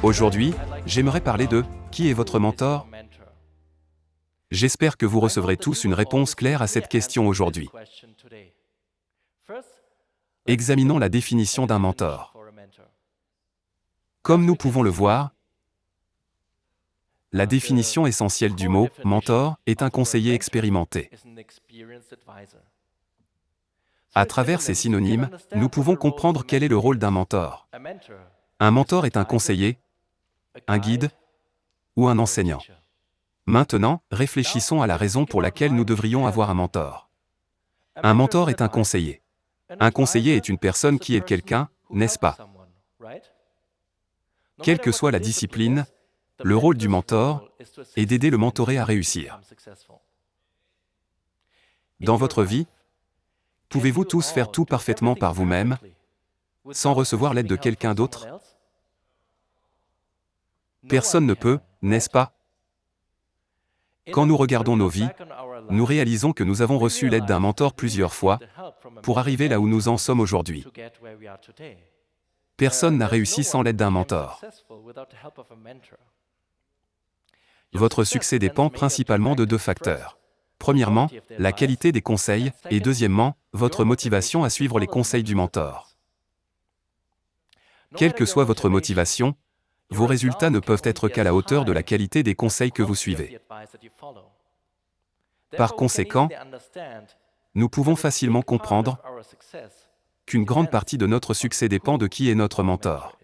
Aujourd'hui, j'aimerais parler de « Qui est votre mentor ?» J'espère que vous recevrez tous une réponse claire à cette question aujourd'hui. Examinons la définition d'un mentor. Comme nous pouvons le voir, la définition essentielle du mot « mentor » est un conseiller expérimenté. À travers ces synonymes, nous pouvons comprendre quel est le rôle d'un mentor. Un mentor est un conseiller, un guide ou un enseignant. Maintenant, réfléchissons à la raison pour laquelle nous devrions avoir un mentor. Un mentor est un conseiller. Un conseiller est une personne qui aide quelqu'un, n'est-ce pas? Quelle que soit la discipline, le rôle du mentor est d'aider le mentoré à réussir. Dans votre vie, pouvez-vous tous faire tout parfaitement par vous-même, sans recevoir l'aide de quelqu'un d'autre? Personne ne peut, n'est-ce pas? Quand nous regardons nos vies, nous réalisons que nous avons reçu l'aide d'un mentor plusieurs fois pour arriver là où nous en sommes aujourd'hui. Personne n'a réussi sans l'aide d'un mentor. Votre succès dépend principalement de deux facteurs. Premièrement, la qualité des conseils, et deuxièmement, votre motivation à suivre les conseils du mentor. Quelle que soit votre motivation, vos résultats ne peuvent être qu'à la hauteur de la qualité des conseils que vous suivez. Par conséquent, nous pouvons facilement comprendre qu'une grande partie de notre succès dépend de qui est notre mentor.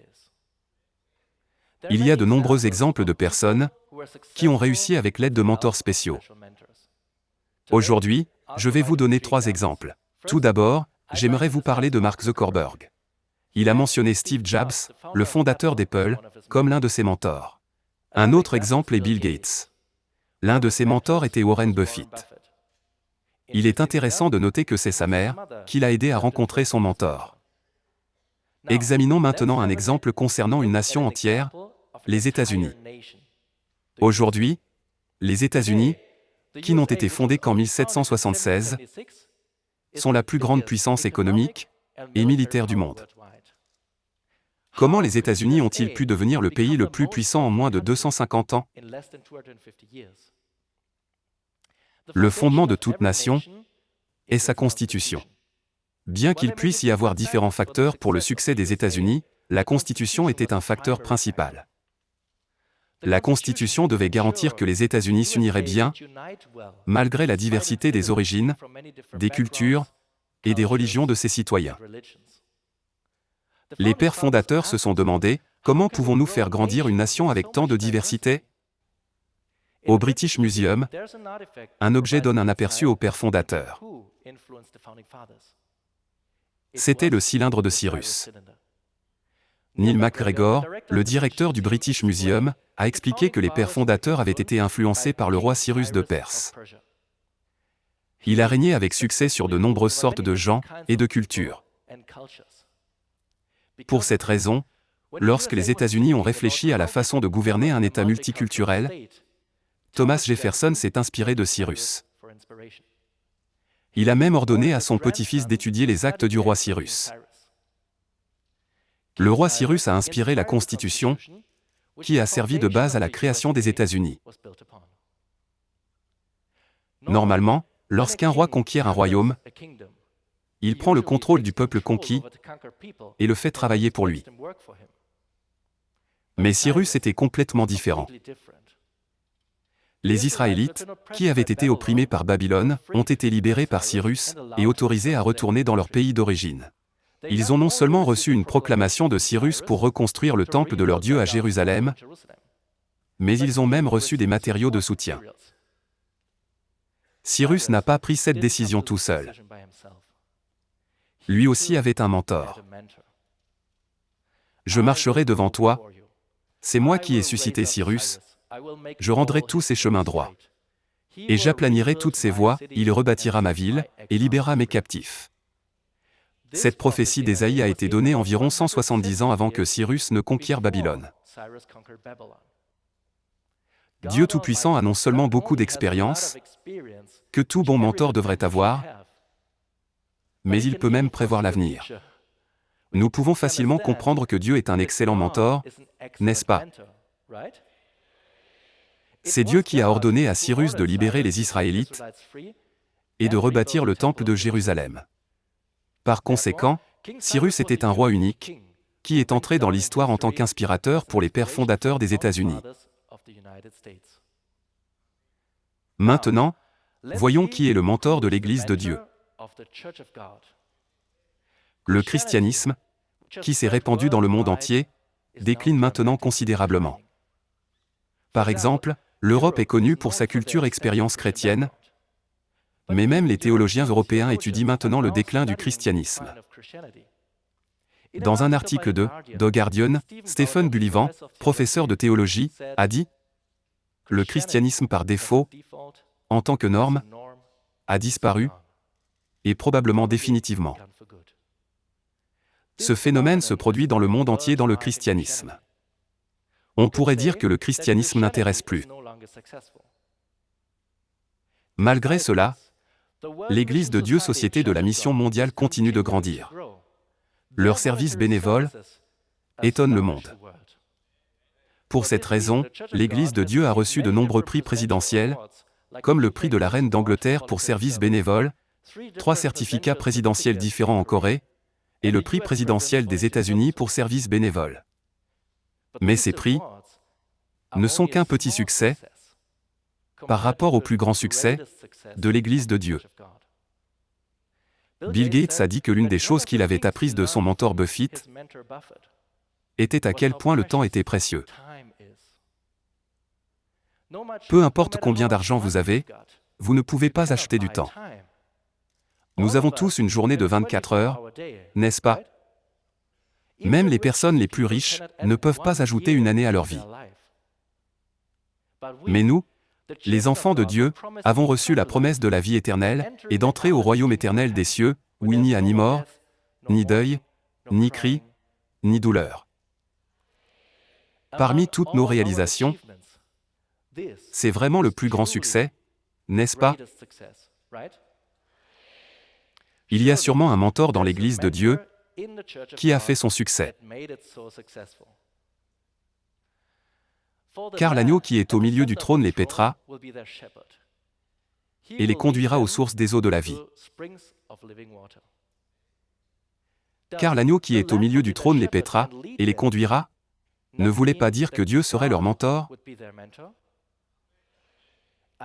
Il y a de nombreux exemples de personnes qui ont réussi avec l'aide de mentors spéciaux. Aujourd'hui, je vais vous donner 3 exemples. Tout d'abord, j'aimerais vous parler de Mark Zuckerberg. Il a mentionné Steve Jobs, le fondateur d'Apple, comme l'un de ses mentors. Un autre exemple est Bill Gates. L'un de ses mentors était Warren Buffett. Il est intéressant de noter que c'est sa mère qui l'a aidé à rencontrer son mentor. Examinons maintenant un exemple concernant une nation entière, les États-Unis. Aujourd'hui, les États-Unis, qui n'ont été fondés qu'en 1776, sont la plus grande puissance économique et militaire du monde. Comment les États-Unis ont-ils pu devenir le pays le plus puissant en moins de 250 ans? Le fondement de toute nation est sa constitution. Bien qu'il puisse y avoir différents facteurs pour le succès des États-Unis, la constitution était un facteur principal. La constitution devait garantir que les États-Unis s'uniraient bien, malgré la diversité des origines, des cultures et des religions de ses citoyens. Les pères fondateurs se sont demandé, comment pouvons-nous faire grandir une nation avec tant de diversité? Au British Museum, un objet donne un aperçu aux pères fondateurs. C'était le cylindre de Cyrus. Neil MacGregor, le directeur du British Museum, a expliqué que les pères fondateurs avaient été influencés par le roi Cyrus de Perse. Il a régné avec succès sur de nombreuses sortes de gens et de cultures. Pour cette raison, lorsque les États-Unis ont réfléchi à la façon de gouverner un État multiculturel, Thomas Jefferson s'est inspiré de Cyrus. Il a même ordonné à son petit-fils d'étudier les actes du roi Cyrus. Le roi Cyrus a inspiré la Constitution, qui a servi de base à la création des États-Unis. Normalement, lorsqu'un roi conquiert un royaume, il prend le contrôle du peuple conquis et le fait travailler pour lui. Mais Cyrus était complètement différent. Les Israélites, qui avaient été opprimés par Babylone, ont été libérés par Cyrus et autorisés à retourner dans leur pays d'origine. Ils ont non seulement reçu une proclamation de Cyrus pour reconstruire le temple de leur Dieu à Jérusalem, mais ils ont même reçu des matériaux de soutien. Cyrus n'a pas pris cette décision tout seul. Lui aussi avait un mentor. Je marcherai devant toi. C'est moi qui ai suscité Cyrus. Je rendrai tous ses chemins droits. Et j'aplanirai toutes ses voies, il rebâtira ma ville et libérera mes captifs. Cette prophétie d'Ésaïe a été donnée environ 170 ans avant que Cyrus ne conquiert Babylone. Dieu Tout-Puissant a non seulement beaucoup d'expérience, que tout bon mentor devrait avoir, mais il peut même prévoir l'avenir. Nous pouvons facilement comprendre que Dieu est un excellent mentor, n'est-ce pas? C'est Dieu qui a ordonné à Cyrus de libérer les Israélites et de rebâtir le temple de Jérusalem. Par conséquent, Cyrus était un roi unique, qui est entré dans l'histoire en tant qu'inspirateur pour les pères fondateurs des États-Unis. Maintenant, voyons qui est le mentor de l'Église de Dieu. Le christianisme, qui s'est répandu dans le monde entier, décline maintenant considérablement. Par exemple, l'Europe est connue pour sa culture expérience chrétienne, mais même les théologiens européens étudient maintenant le déclin du christianisme. Dans un article de The Guardian, Stephen Bullivant, professeur de théologie, a dit « Le christianisme par défaut, en tant que norme, a disparu, et probablement définitivement. Ce phénomène se produit dans le monde entier dans le christianisme. On pourrait dire que le christianisme n'intéresse plus. Malgré cela, l'Église de Dieu Société de la Mission mondiale continue de grandir. Leur service bénévole étonne le monde. Pour cette raison, l'Église de Dieu a reçu de nombreux prix présidentiels, comme le prix de la Reine d'Angleterre pour service bénévole, 3 certificats présidentiels différents en Corée, et le prix présidentiel des États-Unis pour service bénévole. Mais ces prix ne sont qu'un petit succès par rapport au plus grand succès de l'Église de Dieu. Bill Gates a dit que l'une des choses qu'il avait apprises de son mentor Buffett était à quel point le temps était précieux. Peu importe combien d'argent vous avez, vous ne pouvez pas acheter du temps. Nous avons tous une journée de 24 heures, n'est-ce pas? Même les personnes les plus riches ne peuvent pas ajouter une année à leur vie. Mais nous, les enfants de Dieu, avons reçu la promesse de la vie éternelle et d'entrer au royaume éternel des cieux, où il n'y a ni mort, ni deuil, ni cri, ni douleur. Parmi toutes nos réalisations, c'est vraiment le plus grand succès, n'est-ce pas? Il y a sûrement un mentor dans l'Église de Dieu qui a fait son succès. Car l'agneau qui est au milieu du trône les paîtra et les conduira aux sources des eaux de la vie. Car l'agneau qui est au milieu du trône les paîtra et les conduira ne voulait pas dire que Dieu serait leur mentor.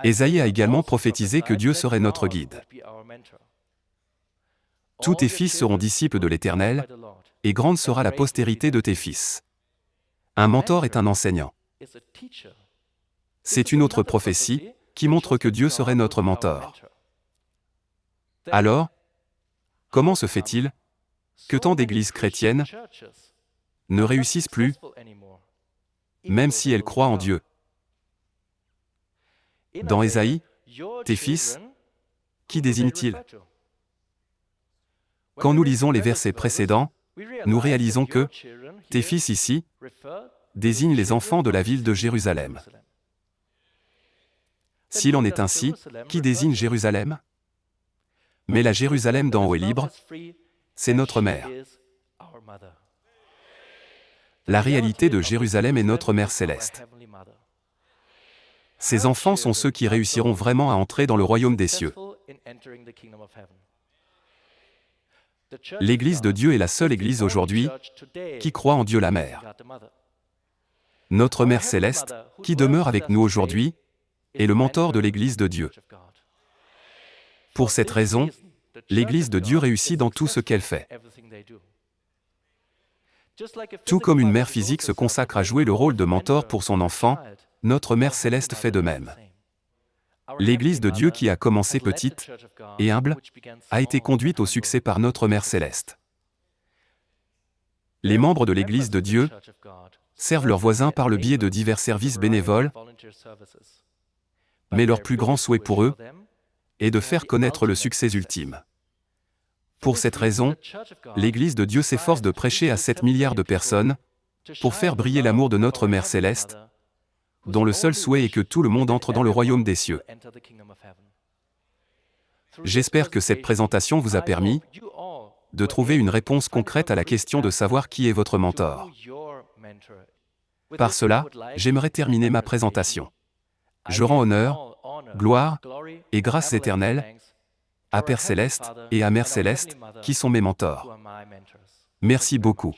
Ésaïe a également prophétisé que Dieu serait notre guide. Tous tes fils seront disciples de l'Éternel, et grande sera la postérité de tes fils. Un mentor est un enseignant. C'est une autre prophétie qui montre que Dieu serait notre mentor. Alors, comment se fait-il que tant d'églises chrétiennes ne réussissent plus, même si elles croient en Dieu? Dans Ésaïe, tes fils, qui désigne-t-il? Quand nous lisons les versets précédents, nous réalisons que « tes fils » ici désigne les enfants de la ville de Jérusalem. S'il en est ainsi, qui désigne Jérusalem? Mais la Jérusalem d'en haut est libre, c'est notre mère. La réalité de Jérusalem est notre mère céleste. Ces enfants sont ceux qui réussiront vraiment à entrer dans le royaume des cieux. L'Église de Dieu est la seule Église aujourd'hui qui croit en Dieu la Mère. Notre Mère céleste, qui demeure avec nous aujourd'hui, est le mentor de l'Église de Dieu. Pour cette raison, l'Église de Dieu réussit dans tout ce qu'elle fait. Tout comme une mère physique se consacre à jouer le rôle de mentor pour son enfant, notre Mère céleste fait de même. L'Église de Dieu qui a commencé petite et humble a été conduite au succès par notre Mère céleste. Les membres de l'Église de Dieu servent leurs voisins par le biais de divers services bénévoles, mais leur plus grand souhait pour eux est de faire connaître le succès ultime. Pour cette raison, l'Église de Dieu s'efforce de prêcher à 7 milliards de personnes pour faire briller l'amour de notre Mère céleste, dont le seul souhait est que tout le monde entre dans le royaume des cieux. J'espère que cette présentation vous a permis de trouver une réponse concrète à la question de savoir qui est votre mentor. Par cela, j'aimerais terminer ma présentation. Je rends honneur, gloire et grâces éternelles à Père Céleste et à Mère Céleste, qui sont mes mentors. Merci beaucoup.